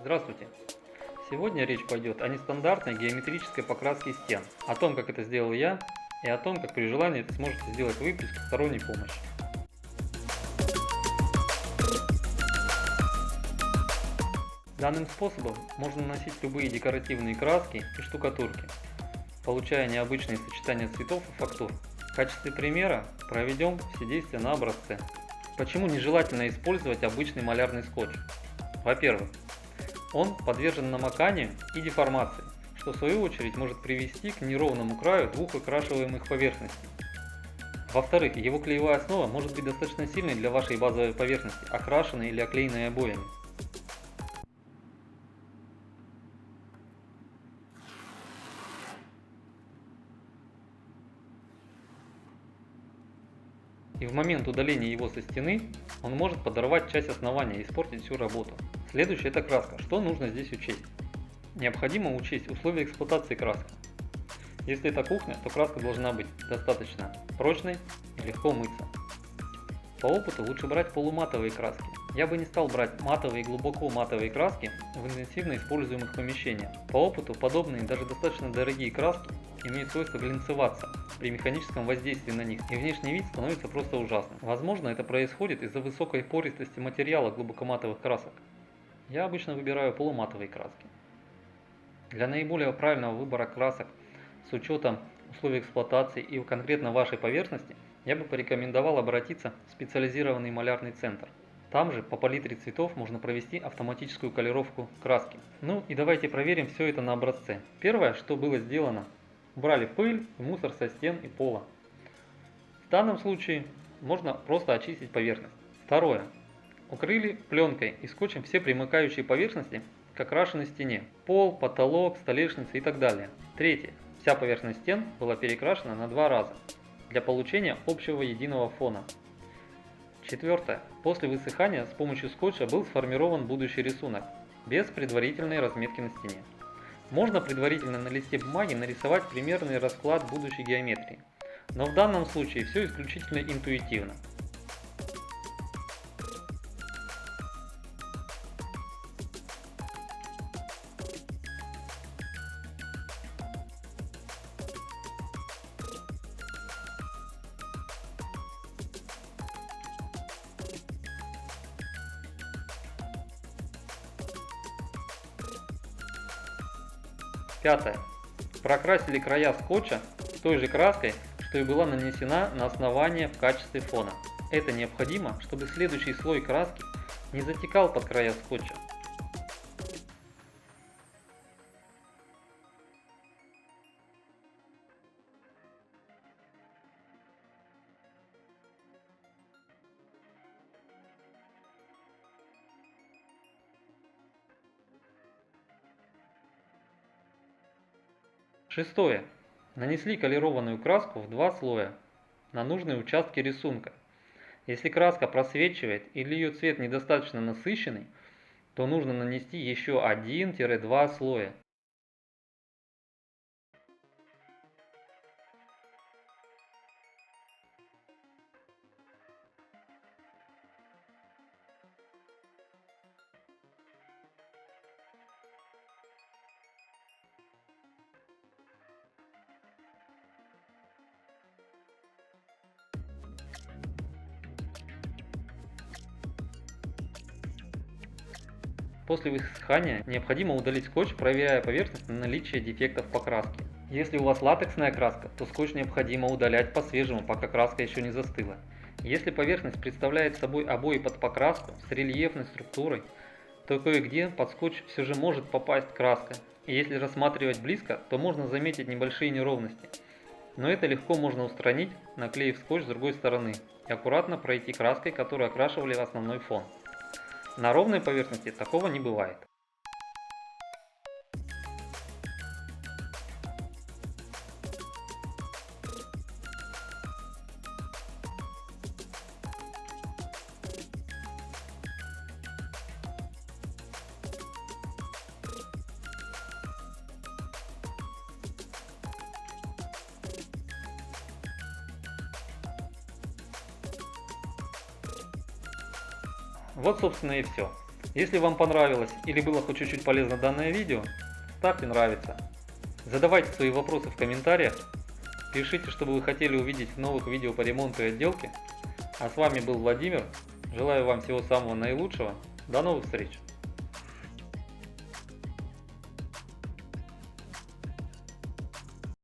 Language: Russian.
Здравствуйте! Сегодня речь пойдет о нестандартной геометрической покраске стен, о том, как это сделал я, и о том, как при желании это сможете сделать вы без посторонней помощи. Данным способом можно наносить любые декоративные краски и штукатурки, получая необычные сочетания цветов и фактур. В качестве примера проведем все действия на образце. Почему нежелательно использовать обычный малярный скотч? Во-первых, он подвержен намоканию и деформации, что в свою очередь может привести к неровному краю двух окрашиваемых поверхностей. Во-вторых, его клеевая основа может быть достаточно сильной для вашей базовой поверхности, окрашенной или оклеенной обоями. И в момент удаления его со стены он может подорвать часть основания и испортить всю работу. Следующее — это краска. Что нужно здесь учесть? Необходимо учесть условия эксплуатации краски. Если это кухня, то краска должна быть достаточно прочной и легко мыться. По опыту лучше брать полуматовые краски. Я бы не стал брать матовые и глубоко матовые краски в интенсивно используемых помещениях. По опыту подобные, даже достаточно дорогие краски имеют свойство глянцеваться при механическом воздействии на них, и внешний вид становится просто ужасным. Возможно, это происходит из-за высокой пористости материала глубокоматовых красок. Я обычно выбираю полуматовые краски. Для наиболее правильного выбора красок с учетом условий эксплуатации и конкретно вашей поверхности я бы порекомендовал обратиться в специализированный малярный центр. Там же по палитре цветов можно провести автоматическую колировку краски. Ну и давайте проверим все это на образце. Первое, что было сделано: убрали пыль и мусор со стен и пола. В данном случае можно просто очистить поверхность. Второе. Укрыли пленкой и скотчем все примыкающие поверхности к окрашенной стене. Пол, потолок, столешница и так далее. Третье. Вся поверхность стен была перекрашена на 2 раза для получения общего единого фона. Четвертое. После высыхания с помощью скотча был сформирован будущий рисунок, без предварительной разметки на стене. Можно предварительно на листе бумаги нарисовать примерный расклад будущей геометрии, но в данном случае все исключительно интуитивно. Пятое. Прокрасили края скотча той же краской, что и была нанесена на основание в качестве фона. Это необходимо, чтобы следующий слой краски не затекал под края скотча. Шестое. Нанесли колированную краску в 2 слоя на нужные участки рисунка. Если краска просвечивает или ее цвет недостаточно насыщенный, то нужно нанести еще 1-2 слоя. После высыхания необходимо удалить скотч, проверяя поверхность на наличие дефектов покраски. Если у вас латексная краска, то скотч необходимо удалять по-свежему, пока краска еще не застыла. Если поверхность представляет собой обои под покраску с рельефной структурой, то кое-где под скотч все же может попасть краска, и если рассматривать близко, то можно заметить небольшие неровности. Но это легко можно устранить, наклеив скотч с другой стороны и аккуратно пройти краской, которую окрашивали в основной фон. На ровной поверхности такого не бывает. Вот, собственно, и все. Если вам понравилось или было хоть чуть-чуть полезно данное видео, ставьте нравится. Задавайте свои вопросы в комментариях, пишите, что вы хотели увидеть в новых видео по ремонту и отделке. А с вами был Владимир. Желаю вам всего самого наилучшего. До новых встреч!